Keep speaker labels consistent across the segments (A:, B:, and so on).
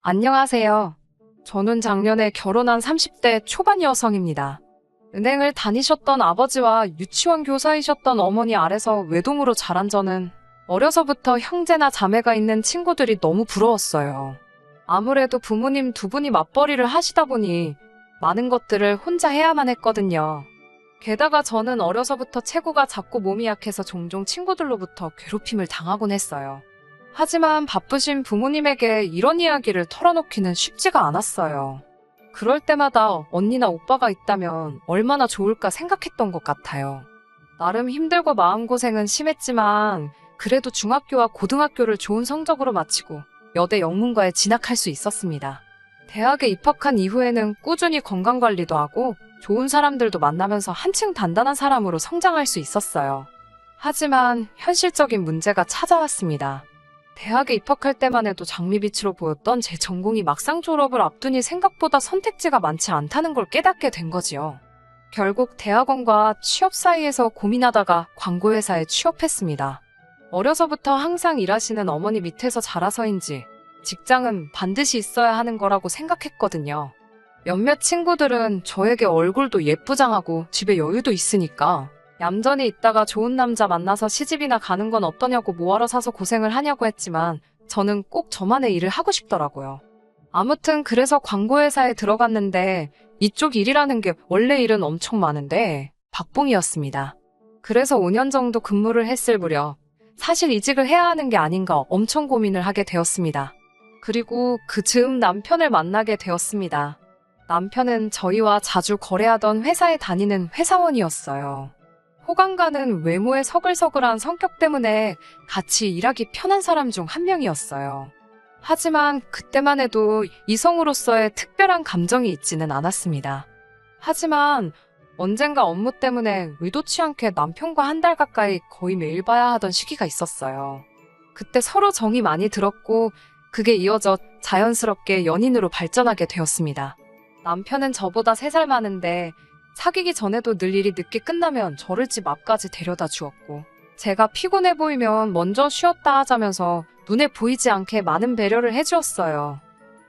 A: 안녕하세요. 저는 작년에 결혼한 30대 초반 여성입니다. 은행을 다니셨던 아버지와 유치원 교사이셨던 어머니 아래서 외동으로 자란 저는 어려서부터 형제나 자매가 있는 친구들이 너무 부러웠어요. 아무래도 부모님 두 분이 맞벌이를 하시다 보니 많은 것들을 혼자 해야만 했거든요. 게다가 저는 어려서부터 체구가 작고 몸이 약해서 종종 친구들로부터 괴롭힘을 당하곤 했어요. 하지만 바쁘신 부모님에게 이런 이야기를 털어놓기는 쉽지가 않았어요. 그럴 때마다 언니나 오빠가 있다면 얼마나 좋을까 생각했던 것 같아요. 나름 힘들고 마음고생은 심했지만 그래도 중학교와 고등학교를 좋은 성적으로 마치고 여대 영문과에 진학할 수 있었습니다. 대학에 입학한 이후에는 꾸준히 건강관리도 하고 좋은 사람들도 만나면서 한층 단단한 사람으로 성장할 수 있었어요. 하지만 현실적인 문제가 찾아왔습니다. 대학에 입학할 때만 해도 장밋빛으로 보였던 제 전공이 막상 졸업을 앞두니 생각보다 선택지가 많지 않다는 걸 깨닫게 된 거지요. 결국 대학원과 취업 사이에서 고민하다가 광고회사에 취업했습니다. 어려서부터 항상 일하시는 어머니 밑에서 자라서인지 직장은 반드시 있어야 하는 거라고 생각했거든요. 몇몇 친구들은 저에게 얼굴도 예쁘장하고 집에 여유도 있으니까 얌전히 있다가 좋은 남자 만나서 시집이나 가는 건 어떠냐고 뭐하러 사서 고생을 하냐고 했지만 저는 꼭 저만의 일을 하고 싶더라고요. 아무튼 그래서 광고회사에 들어갔는데 이쪽 일이라는 게 원래 일은 엄청 많은데 박봉이었습니다. 그래서 5년 정도 근무를 했을 무렵 사실 이직을 해야 하는 게 아닌가 엄청 고민을 하게 되었습니다. 그리고 그 즈음 남편을 만나게 되었습니다. 남편은 저희와 자주 거래하던 회사에 다니는 회사원이었어요. 호감 가는 외모의 서글서글한 성격 때문에 같이 일하기 편한 사람 중 한 명이었어요. 하지만 그때만 해도 이성으로서의 특별한 감정이 있지는 않았습니다. 하지만 언젠가 업무 때문에 의도치 않게 남편과 한 달 가까이 거의 매일 봐야 하던 시기가 있었어요. 그때 서로 정이 많이 들었고 그게 이어져 자연스럽게 연인으로 발전하게 되었습니다. 남편은 저보다 3살 많은데 사귀기 전에도 늘 일이 늦게 끝나면 저를 집 앞까지 데려다 주었고 제가 피곤해 보이면 먼저 쉬었다 하자면서 눈에 보이지 않게 많은 배려를 해주었어요.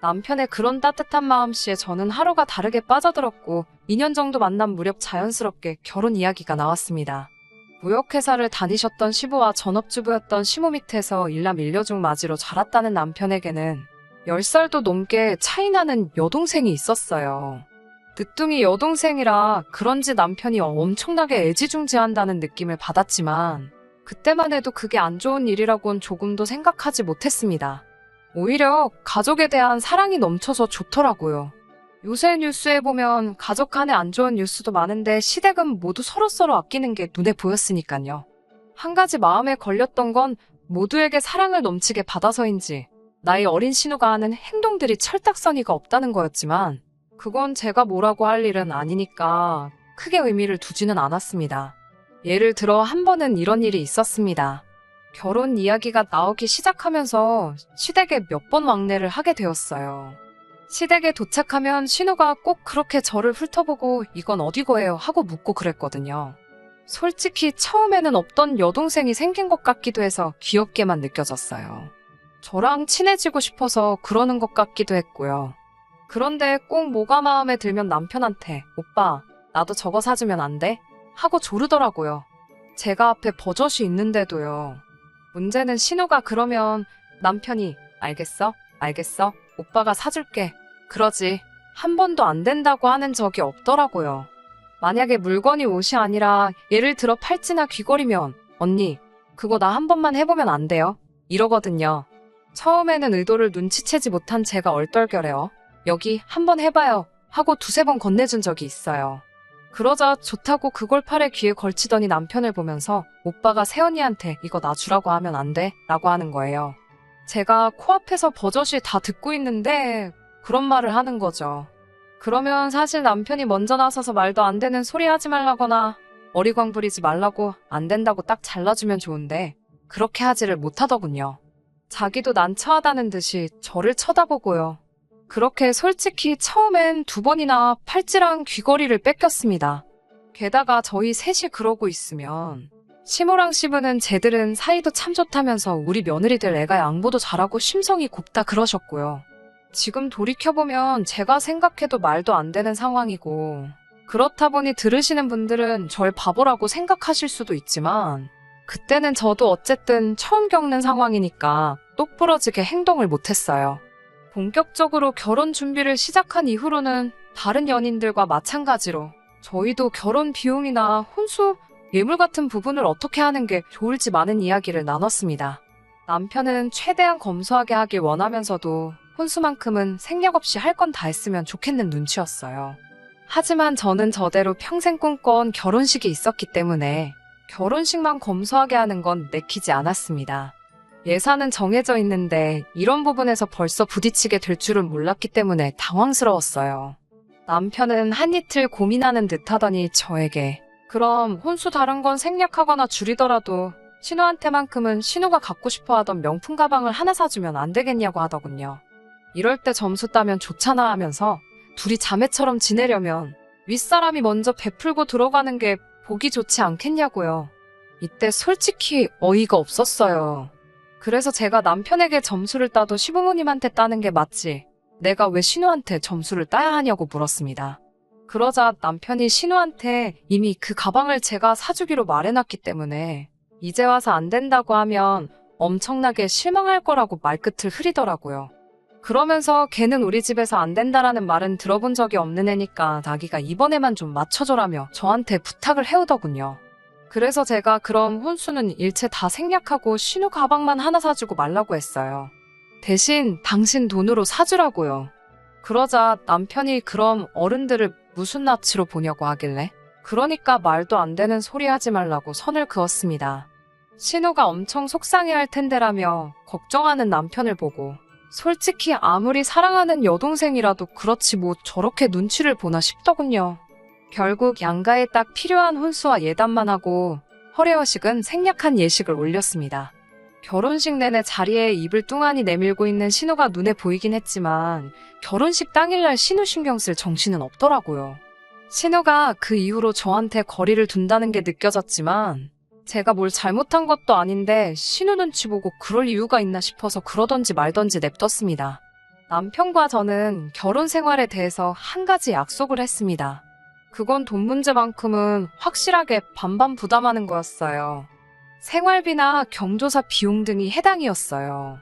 A: 남편의 그런 따뜻한 마음씨에 저는 하루가 다르게 빠져들었고 2년 정도 만난 무렵 자연스럽게 결혼 이야기가 나왔습니다. 무역회사를 다니셨던 시부와 전업주부였던 시모 밑에서 일남 일녀중 맞이로 자랐다는 남편에게는 10살도 넘게 차이나는 여동생이 있었어요. 늦둥이 여동생이라 그런지 남편이 엄청나게 애지중지한다는 느낌을 받았지만 그때만 해도 그게 안 좋은 일이라곤 조금도 생각하지 못했습니다. 오히려 가족에 대한 사랑이 넘쳐서 좋더라고요. 요새 뉴스에 보면 가족 간에 안 좋은 뉴스도 많은데 시댁은 모두 서로서로 아끼는 게 눈에 보였으니까요. 한 가지 마음에 걸렸던 건 모두에게 사랑을 넘치게 받아서인지 나이 어린 신우가 하는 행동들이 철딱서니가 없다는 거였지만 그건 제가 뭐라고 할 일은 아니니까 크게 의미를 두지는 않았습니다. 예를 들어 한 번은 이런 일이 있었습니다. 결혼 이야기가 나오기 시작하면서 시댁에 몇 번 왕래를 하게 되었어요. 시댁에 도착하면 신우가 꼭 그렇게 저를 훑어보고 이건 어디 거예요 하고 묻고 그랬거든요. 솔직히 처음에는 없던 여동생이 생긴 것 같기도 해서 귀엽게만 느껴졌어요. 저랑 친해지고 싶어서 그러는 것 같기도 했고요. 그런데 꼭 뭐가 마음에 들면 남편한테 오빠 나도 저거 사주면 안 돼? 하고 조르더라고요. 제가 앞에 버젓이 있는데도요. 문제는 신우가 그러면 남편이 알겠어? 알겠어? 오빠가 사줄게. 그러지 한 번도 안 된다고 하는 적이 없더라고요. 만약에 물건이 옷이 아니라 예를 들어 팔찌나 귀걸이면 언니 그거 나 한 번만 해보면 안 돼요? 이러거든요. 처음에는 의도를 눈치채지 못한 제가 얼떨결에요. 여기 한번 해봐요 하고 2-3번 건네준 적이 있어요. 그러자 좋다고 그걸 팔에 귀에 걸치더니 남편을 보면서 오빠가 새언니한테 이거 놔주라고 하면 안 돼? 라고 하는 거예요. 제가 코앞에서 버젓이 다 듣고 있는데 그런 말을 하는 거죠. 그러면 사실 남편이 먼저 나서서 말도 안 되는 소리 하지 말라거나 어리광 부리지 말라고 안 된다고 딱 잘라주면 좋은데 그렇게 하지를 못하더군요. 자기도 난처하다는 듯이 저를 쳐다보고요. 그렇게 솔직히 처음엔 2번이나 팔찌랑 귀걸이를 뺏겼습니다. 게다가 저희 셋이 그러고 있으면 시모랑 시부는 쟤들은 사이도 참 좋다면서 우리 며느리들 애가 양보도 잘하고 심성이 곱다 그러셨고요. 지금 돌이켜보면 제가 생각해도 말도 안 되는 상황이고, 그렇다 보니 들으시는 분들은 절 바보라고 생각하실 수도 있지만, 그때는 저도 어쨌든 처음 겪는 상황이니까 똑부러지게 행동을 못했어요. 본격적으로 결혼 준비를 시작한 이후로는 다른 연인들과 마찬가지로 저희도 결혼 비용이나 혼수, 예물 같은 부분을 어떻게 하는 게 좋을지 많은 이야기를 나눴습니다. 남편은 최대한 검소하게 하길 원하면서도 혼수만큼은 생략 없이 할 건 다 했으면 좋겠는 눈치였어요. 하지만 저는 저대로 평생 꿈꿔온 결혼식이 있었기 때문에 결혼식만 검소하게 하는 건 내키지 않았습니다. 예산은 정해져 있는데 이런 부분에서 벌써 부딪히게 될 줄은 몰랐기 때문에 당황스러웠어요. 남편은 한 이틀 고민하는 듯 하더니 저에게 그럼 혼수 다른 건 생략하거나 줄이더라도 신우한테만큼은 신우가 갖고 싶어 하던 명품 가방을 하나 사주면 안 되겠냐고 하더군요. 이럴 때 점수 따면 좋잖아 하면서 둘이 자매처럼 지내려면 윗사람이 먼저 베풀고 들어가는 게 보기 좋지 않겠냐고요. 이때 솔직히 어이가 없었어요. 그래서 제가 남편에게 점수를 따도 시부모님한테 따는 게 맞지 내가 왜 신우한테 점수를 따야 하냐고 물었습니다. 그러자 남편이 신우한테 이미 그 가방을 제가 사주기로 말해놨기 때문에 이제 와서 안 된다고 하면 엄청나게 실망할 거라고 말끝을 흐리더라고요. 그러면서 걔는 우리 집에서 안 된다라는 말은 들어본 적이 없는 애니까 자기가 이번에만 좀 맞춰줘라며 저한테 부탁을 해오더군요. 그래서 제가 그럼 혼수는 일체 다 생략하고 신우 가방만 하나 사주고 말라고 했어요. 대신 당신 돈으로 사주라고요. 그러자 남편이 그럼 어른들을 무슨 낯으로 보냐고 하길래 그러니까 말도 안 되는 소리 하지 말라고 선을 그었습니다. 신우가 엄청 속상해할 텐데라며 걱정하는 남편을 보고 솔직히 아무리 사랑하는 여동생이라도 그렇지 뭐 저렇게 눈치를 보나 싶더군요. 결국 양가에 딱 필요한 혼수와 예단만 하고 허례허식은 생략한 예식을 올렸습니다. 결혼식 내내 자리에 입을 뚱하니 내밀고 있는 신우가 눈에 보이긴 했지만 결혼식 당일날 신우 신경 쓸 정신은 없더라고요. 신우가 그 이후로 저한테 거리를 둔다는 게 느껴졌지만 제가 뭘 잘못한 것도 아닌데 신우 눈치 보고 그럴 이유가 있나 싶어서 그러던지 말던지 냅뒀습니다. 남편과 저는 결혼 생활에 대해서 한 가지 약속을 했습니다. 그건 돈 문제만큼은 확실하게 반반 부담하는 거였어요. 생활비나 경조사 비용 등이 해당이었어요.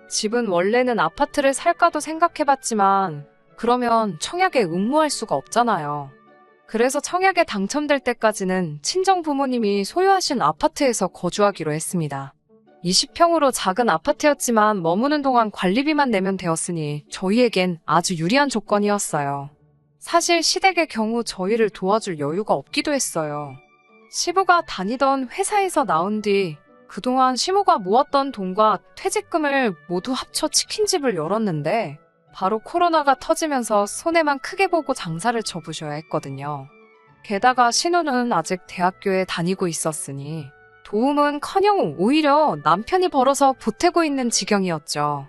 A: 집은 원래는 아파트를 살까도 생각해봤지만 그러면 청약에 응모할 수가 없잖아요. 그래서 청약에 당첨될 때까지는 친정 부모님이 소유하신 아파트에서 거주하기로 했습니다. 20평으로 작은 아파트였지만 머무는 동안 관리비만 내면 되었으니 저희에겐 아주 유리한 조건이었어요. 사실 시댁의 경우 저희를 도와줄 여유가 없기도 했어요. 시부가 다니던 회사에서 나온 뒤 그동안 시모가 모았던 돈과 퇴직금을 모두 합쳐 치킨집을 열었는데 바로 코로나가 터지면서 손해만 크게 보고 장사를 접으셔야 했거든요. 게다가 신우는 아직 대학교에 다니고 있었으니 도움은커녕 오히려 남편이 벌어서 보태고 있는 지경이었죠.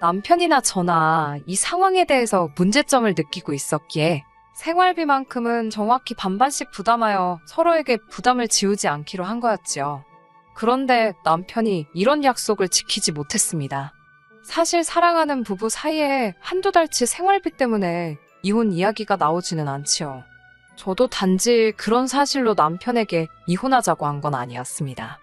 A: 남편이나 저나 이 상황에 대해서 문제점을 느끼고 있었기에 생활비만큼은 정확히 반반씩 부담하여 서로에게 부담을 지우지 않기로 한 거였지요. 그런데 남편이 이런 약속을 지키지 못했습니다. 사실 사랑하는 부부 사이에 한두 달치 생활비 때문에 이혼 이야기가 나오지는 않지요. 저도 단지 그런 사실로 남편에게 이혼하자고 한 건 아니었습니다.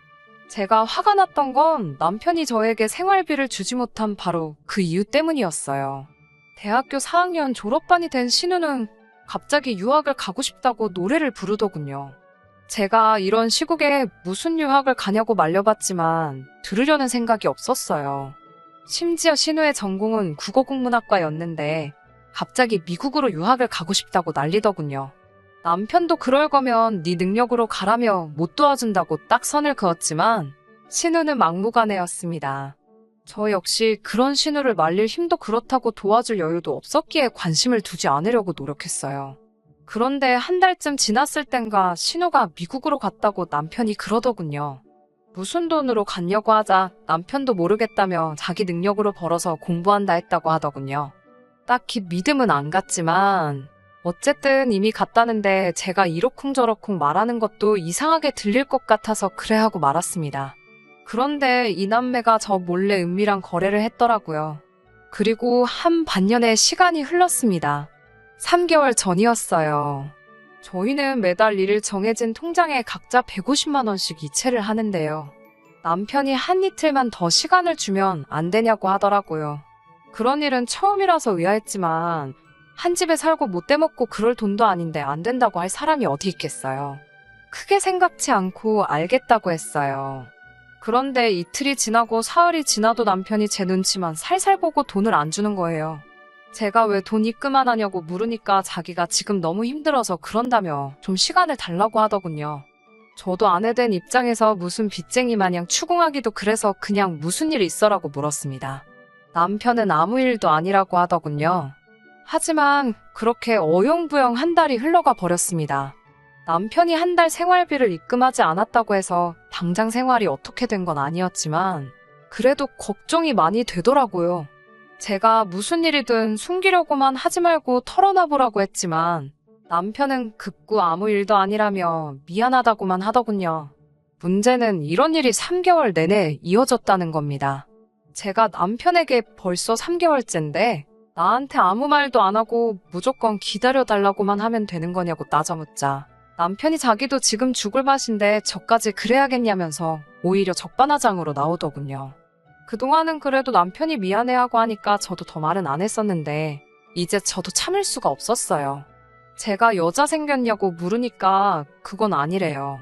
A: 제가 화가 났던 건 남편이 저에게 생활비를 주지 못한 바로 그 이유 때문이었어요. 대학교 4학년 졸업반이 된 신우는 갑자기 유학을 가고 싶다고 노래를 부르더군요. 제가 이런 시국에 무슨 유학을 가냐고 말려봤지만 들으려는 생각이 없었어요. 심지어 신우의 전공은 국어국문학과였는데 갑자기 미국으로 유학을 가고 싶다고 난리더군요. 남편도 그럴 거면 네 능력으로 가라며 못 도와준다고 딱 선을 그었지만 신우는 막무가내였습니다. 저 역시 그런 신우를 말릴 힘도 그렇다고 도와줄 여유도 없었기에 관심을 두지 않으려고 노력했어요. 그런데 한 달쯤 지났을 땐가 신우가 미국으로 갔다고 남편이 그러더군요. 무슨 돈으로 갔냐고 하자 남편도 모르겠다며 자기 능력으로 벌어서 공부한다 했다고 하더군요. 딱히 믿음은 안 갔지만 어쨌든 이미 갔다는데 제가 이러쿵저러쿵 말하는 것도 이상하게 들릴 것 같아서 그래 하고 말았습니다. 그런데 이 남매가 저 몰래 은밀한 거래를 했더라고요. 그리고 한 반년의 시간이 흘렀습니다. 3개월 전이었어요. 저희는 매달 1일 정해진 통장에 각자 150만 원씩 이체를 하는데요. 남편이 한 이틀만 더 시간을 주면 안 되냐고 하더라고요. 그런 일은 처음이라서 의아했지만 한 집에 살고 못 대먹고 그럴 돈도 아닌데 안 된다고 할 사람이 어디 있겠어요. 크게 생각지 않고 알겠다고 했어요. 그런데 이틀이 지나고 사흘이 지나도 남편이 제 눈치만 살살 보고 돈을 안 주는 거예요. 제가 왜 돈 입금 안 하냐고 물으니까 자기가 지금 너무 힘들어서 그런다며 좀 시간을 달라고 하더군요. 저도 아내 된 입장에서 무슨 빚쟁이 마냥 추궁하기도 그래서 그냥 무슨 일 있어라고 물었습니다. 남편은 아무 일도 아니라고 하더군요. 하지만 그렇게 어영부영 한 달이 흘러가 버렸습니다. 남편이 한 달 생활비를 입금하지 않았다고 해서 당장 생활이 어떻게 된 건 아니었지만 그래도 걱정이 많이 되더라고요. 제가 무슨 일이든 숨기려고만 하지 말고 털어놔보라고 했지만 남편은 극구 아무 일도 아니라며 미안하다고만 하더군요. 문제는 이런 일이 3개월 내내 이어졌다는 겁니다. 제가 남편에게 벌써 3개월째인데 나한테 아무 말도 안 하고 무조건 기다려달라고만 하면 되는 거냐고 따져묻자 남편이 자기도 지금 죽을 맛인데 저까지 그래야겠냐면서 오히려 적반하장으로 나오더군요. 그동안은 그래도 남편이 미안해하고 하니까 저도 더 말은 안 했었는데 이제 저도 참을 수가 없었어요. 제가 여자 생겼냐고 물으니까 그건 아니래요.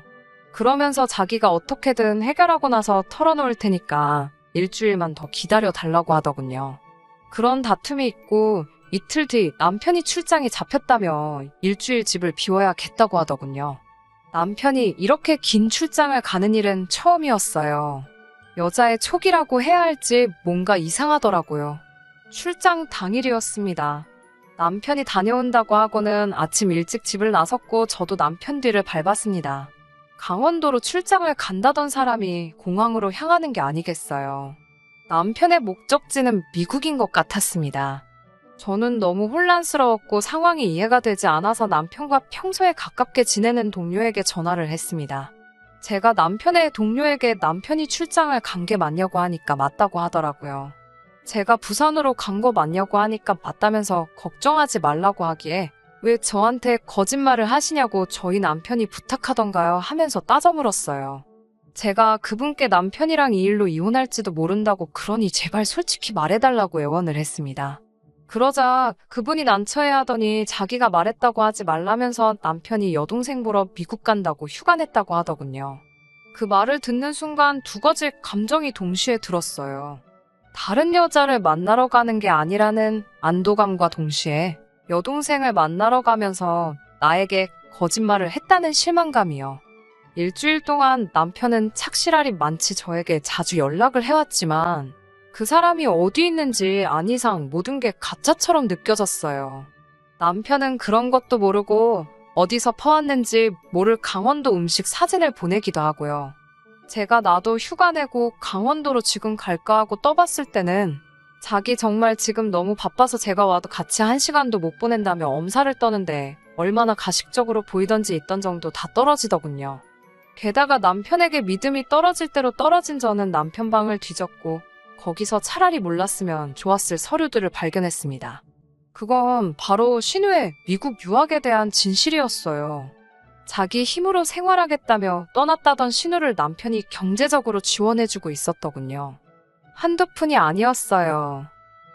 A: 그러면서 자기가 어떻게든 해결하고 나서 털어놓을 테니까 일주일만 더 기다려달라고 하더군요. 그런 다툼이 있고 이틀 뒤 남편이 출장이 잡혔다며 일주일 집을 비워야겠다고 하더군요. 남편이 이렇게 긴 출장을 가는 일은 처음이었어요. 여자의 촉이라고 해야 할지 뭔가 이상하더라고요. 출장 당일이었습니다. 남편이 다녀온다고 하고는 아침 일찍 집을 나섰고 저도 남편 뒤를 밟았습니다. 강원도로 출장을 간다던 사람이 공항으로 향하는 게 아니겠어요. 남편의 목적지는 미국인 것 같았습니다. 저는 너무 혼란스러웠고 상황이 이해가 되지 않아서 남편과 평소에 가깝게 지내는 동료에게 전화를 했습니다. 제가 남편의 동료에게 남편이 출장을 간 게 맞냐고 하니까 맞다고 하더라고요. 제가 부산으로 간 거 맞냐고 하니까 맞다면서 걱정하지 말라고 하기에 왜 저한테 거짓말을 하시냐고 저희 남편이 부탁하던가요 하면서 따져 물었어요. 제가 그분께 남편이랑 이 일로 이혼할지도 모른다고 그러니 제발 솔직히 말해달라고 애원을 했습니다. 그러자 그분이 난처해하더니 자기가 말했다고 하지 말라면서 남편이 여동생 보러 미국 간다고 휴가 냈다고 하더군요. 그 말을 듣는 순간 두 가지 감정이 동시에 들었어요. 다른 여자를 만나러 가는 게 아니라는 안도감과 동시에 여동생을 만나러 가면서 나에게 거짓말을 했다는 실망감이요. 일주일 동안 남편은 착실할이 많지 저에게 자주 연락을 해왔지만 그 사람이 어디 있는지 안 이상 모든 게 가짜처럼 느껴졌어요. 남편은 그런 것도 모르고 어디서 퍼왔는지 모를 강원도 음식 사진을 보내기도 하고요. 제가 나도 휴가 내고 강원도로 지금 갈까 하고 떠봤을 때는 자기 정말 지금 너무 바빠서 제가 와도 같이 1시간도 못 보낸다며 엄살을 떠는데 얼마나 가식적으로 보이던지 있던 정도 다 떨어지더군요. 게다가 남편에게 믿음이 떨어질 대로 떨어진 저는 남편 방을 뒤졌고 거기서 차라리 몰랐으면 좋았을 서류들을 발견했습니다. 그건 바로 신우의 미국 유학에 대한 진실이었어요. 자기 힘으로 생활하겠다며 떠났다던 신우를 남편이 경제적으로 지원해주고 있었더군요. 한두 푼이 아니었어요.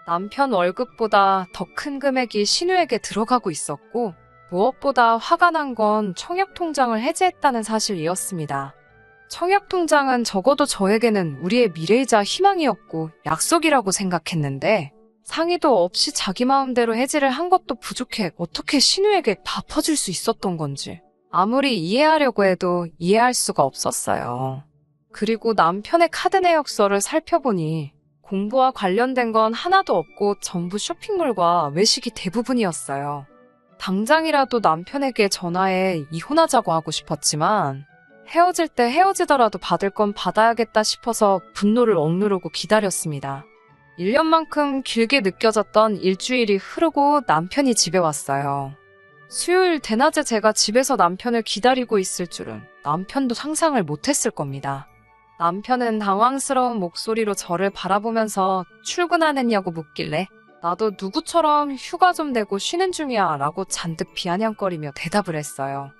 A: 남편 월급보다 더 큰 금액이 신우에게 들어가고 있었고 무엇보다 화가 난 건 청약통장을 해지했다는 사실이었습니다. 청약통장은 적어도 저에게는 우리의 미래이자 희망이었고 약속이라고 생각했는데 상의도 없이 자기 마음대로 해지를 한 것도 부족해 어떻게 신우에게 다 퍼줄 수 있었던 건지 아무리 이해하려고 해도 이해할 수가 없었어요. 그리고 남편의 카드 내역서를 살펴보니 공부와 관련된 건 하나도 없고 전부 쇼핑몰과 외식이 대부분이었어요. 당장이라도 남편에게 전화해 이혼하자고 하고 싶었지만 헤어질 때 헤어지더라도 받을 건 받아야겠다 싶어서 분노를 억누르고 기다렸습니다. 1년만큼 길게 느껴졌던 일주일이 흐르고 남편이 집에 왔어요. 수요일 대낮에 제가 집에서 남편을 기다리고 있을 줄은 남편도 상상을 못했을 겁니다. 남편은 당황스러운 목소리로 저를 바라보면서 출근 안 했냐고 묻길래 나도 누구처럼 휴가 좀 내고 쉬는 중이야 라고 잔뜩 비아냥거리며 대답을 했어요.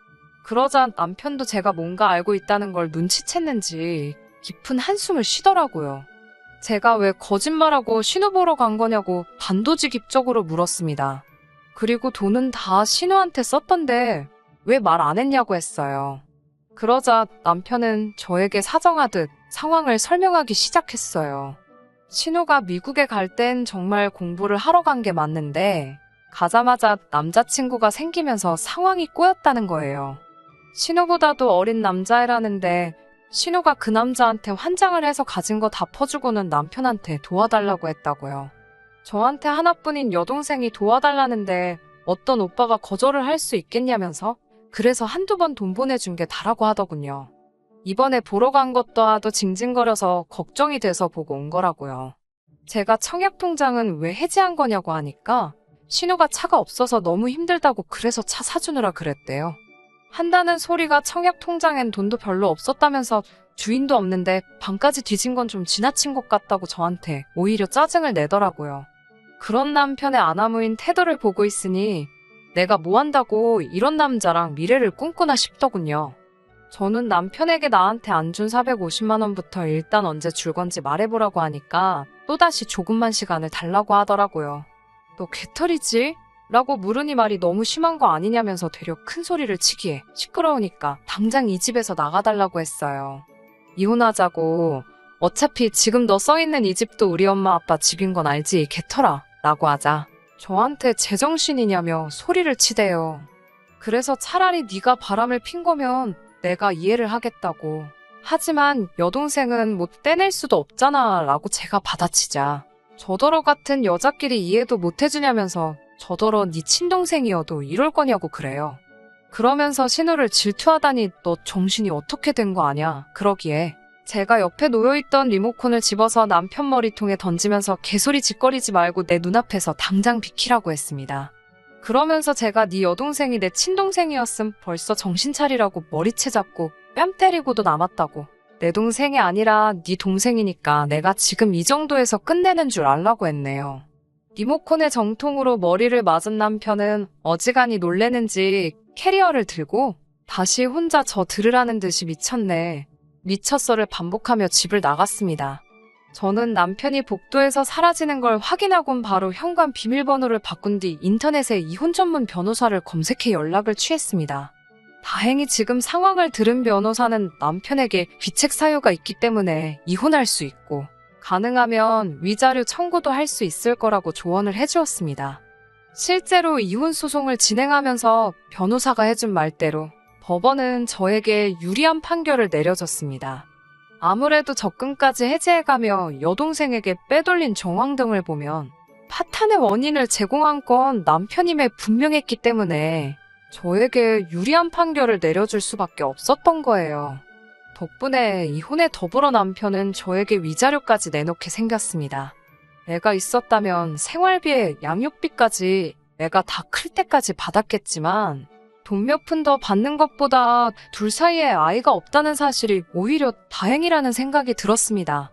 A: 그러자 남편도 제가 뭔가 알고 있다는 걸 눈치챘는지 깊은 한숨을 쉬더라고요. 제가 왜 거짓말하고 신우 보러 간 거냐고 단도직입적으로 물었습니다. 그리고 돈은 다 신우한테 썼던데 왜 말 안 했냐고 했어요. 그러자 남편은 저에게 사정하듯 상황을 설명하기 시작했어요. 신우가 미국에 갈 땐 정말 공부를 하러 간 게 맞는데 가자마자 남자친구가 생기면서 상황이 꼬였다는 거예요. 신우보다도 어린 남자애라는데 신우가 그 남자한테 환장을 해서 가진 거 다 퍼주고는 남편한테 도와달라고 했다고요. 저한테 하나뿐인 여동생이 도와달라는데 어떤 오빠가 거절을 할 수 있겠냐면서 그래서 한두 번 돈 보내준 게 다라고 하더군요. 이번에 보러 간 것도 하도 징징거려서 걱정이 돼서 보고 온 거라고요. 제가 청약통장은 왜 해지한 거냐고 하니까 신우가 차가 없어서 너무 힘들다고 그래서 차 사주느라 그랬대요. 한다는 소리가 청약통장엔 돈도 별로 없었다면서 주인도 없는데 방까지 뒤진 건 좀 지나친 것 같다고 저한테 오히려 짜증을 내더라고요. 그런 남편의 아나무인 태도를 보고 있으니 내가 뭐 한다고 이런 남자랑 미래를 꿈꾸나 싶더군요. 저는 남편에게 나한테 안 준 450만 원부터 일단 언제 줄 건지 말해보라고 하니까 또다시 조금만 시간을 달라고 하더라고요. 너 개털이지? 라고 물으니 말이 너무 심한 거 아니냐면서 되려 큰 소리를 치기에 시끄러우니까 당장 이 집에서 나가달라고 했어요. 이혼하자고. 어차피 지금 너 써있는 이 집도 우리 엄마 아빠 집인 건 알지 개털아 라고 하자 저한테 제정신이냐며 소리를 치대요. 그래서 차라리 네가 바람을 핀 거면 내가 이해를 하겠다고. 하지만 여동생은 뭐 떼낼 수도 없잖아 라고 제가 받아치자 저더러 같은 여자끼리 이해도 못 해주냐면서 저더러 네 친동생이어도 이럴 거냐고 그래요. 그러면서 신우를 질투하다니 너 정신이 어떻게 된 거 아냐 그러기에 제가 옆에 놓여있던 리모컨을 집어서 남편 머리통에 던지면서 개소리 짓거리지 말고 내 눈앞에서 당장 비키라고 했습니다. 그러면서 제가 네 여동생이 내 친동생이었음 벌써 정신 차리라고 머리채 잡고 뺨 때리고도 남았다고. 내 동생이 아니라 네 동생이니까 내가 지금 이 정도에서 끝내는 줄 알라고 했네요. 리모컨의 정통으로 머리를 맞은 남편은 어지간히 놀래는지 캐리어를 들고 다시 혼자 저 들으라는 듯이 미쳤네. 미쳤어를 반복하며 집을 나갔습니다. 저는 남편이 복도에서 사라지는 걸 확인하곤 바로 현관 비밀번호를 바꾼 뒤 인터넷에 이혼 전문 변호사를 검색해 연락을 취했습니다. 다행히 지금 상황을 들은 변호사는 남편에게 귀책 사유가 있기 때문에 이혼할 수 있고 가능하면 위자료 청구도 할 수 있을 거라고 조언을 해주었습니다. 실제로 이혼 소송을 진행하면서 변호사가 해준 말대로 법원은 저에게 유리한 판결을 내려줬습니다. 아무래도 적금까지 해지해가며 여동생에게 빼돌린 정황 등을 보면 파탄의 원인을 제공한 건 남편임에 분명했기 때문에 저에게 유리한 판결을 내려줄 수밖에 없었던 거예요. 덕분에 이혼에 더불어 남편은 저에게 위자료까지 내놓게 생겼습니다. 애가 있었다면 생활비에 양육비까지 애가 다 클 때까지 받았겠지만 돈 몇 푼 더 받는 것보다 둘 사이에 아이가 없다는 사실이 오히려 다행이라는 생각이 들었습니다.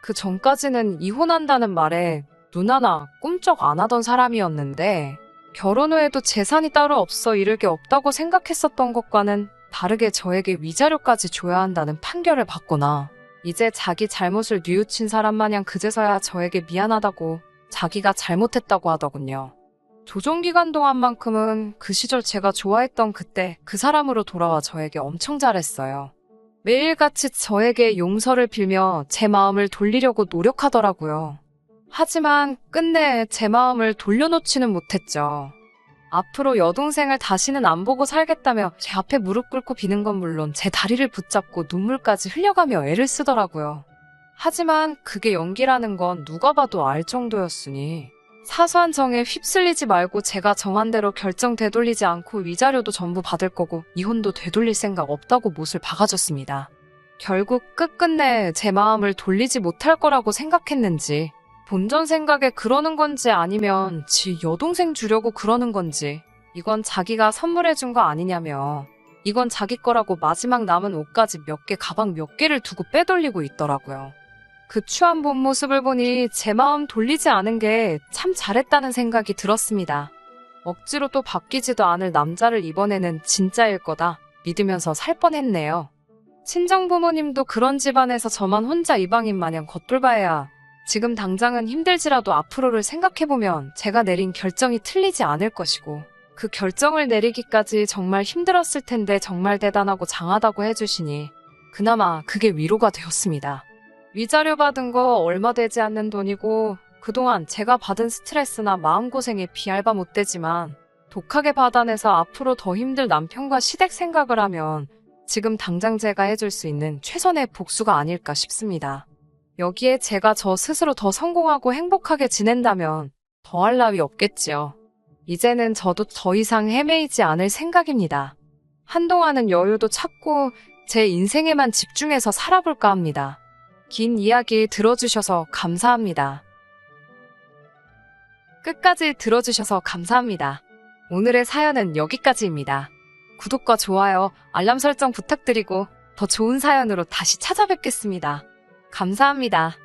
A: 그 전까지는 이혼한다는 말에 눈 하나 꿈쩍 안 하던 사람이었는데 결혼 후에도 재산이 따로 없어 잃을 게 없다고 생각했었던 것과는 다르게 저에게 위자료까지 줘야 한다는 판결을 받거나 이제 자기 잘못을 뉘우친 사람 마냥 그제서야 저에게 미안하다고 자기가 잘못했다고 하더군요. 조정기간 동안만큼은 그 시절 제가 좋아했던 그때 그 사람으로 돌아와 저에게 엄청 잘했어요. 매일같이 저에게 용서를 빌며 제 마음을 돌리려고 노력하더라고요. 하지만 끝내 제 마음을 돌려놓지는 못했죠. 앞으로 여동생을 다시는 안 보고 살겠다며 제 앞에 무릎 꿇고 비는 건 물론 제 다리를 붙잡고 눈물까지 흘려가며 애를 쓰더라고요. 하지만 그게 연기라는 건 누가 봐도 알 정도였으니 사소한 정에 휩쓸리지 말고 제가 정한 대로 결정 되돌리지 않고 위자료도 전부 받을 거고 이혼도 되돌릴 생각 없다고 못을 박아줬습니다. 결국 끝끝내 제 마음을 돌리지 못할 거라고 생각했는지 본전 생각에 그러는 건지 아니면 지 여동생 주려고 그러는 건지 이건 자기가 선물해준 거 아니냐며 이건 자기 거라고 마지막 남은 옷까지 몇 개, 가방 몇 개를 두고 빼돌리고 있더라고요. 그 추한 본 모습을 보니 제 마음 돌리지 않은 게 참 잘했다는 생각이 들었습니다. 억지로 또 바뀌지도 않을 남자를 이번에는 진짜일 거다 믿으면서 살 뻔했네요. 친정 부모님도 그런 집안에서 저만 혼자 이방인 마냥 겉돌봐야 지금 당장은 힘들지라도 앞으로를 생각해보면 제가 내린 결정이 틀리지 않을 것이고 그 결정을 내리기까지 정말 힘들었을 텐데 정말 대단하고 장하다고 해주시니 그나마 그게 위로가 되었습니다. 위자료 받은 거 얼마 되지 않는 돈이고 그동안 제가 받은 스트레스나 마음고생에 비할바 못 되지만 독하게 받아내서 앞으로 더 힘들 남편과 시댁 생각을 하면 지금 당장 제가 해줄 수 있는 최선의 복수가 아닐까 싶습니다. 여기에 제가 저 스스로 더 성공하고 행복하게 지낸다면 더할 나위 없겠지요. 이제는 저도 더 이상 헤매이지 않을 생각입니다. 한동안은 여유도 찾고 제 인생에만 집중해서 살아볼까 합니다. 긴 이야기 들어주셔서 감사합니다. 끝까지 들어주셔서 감사합니다. 오늘의 사연은 여기까지입니다. 구독과 좋아요, 알람 설정 부탁드리고 더 좋은 사연으로 다시 찾아뵙겠습니다. 감사합니다.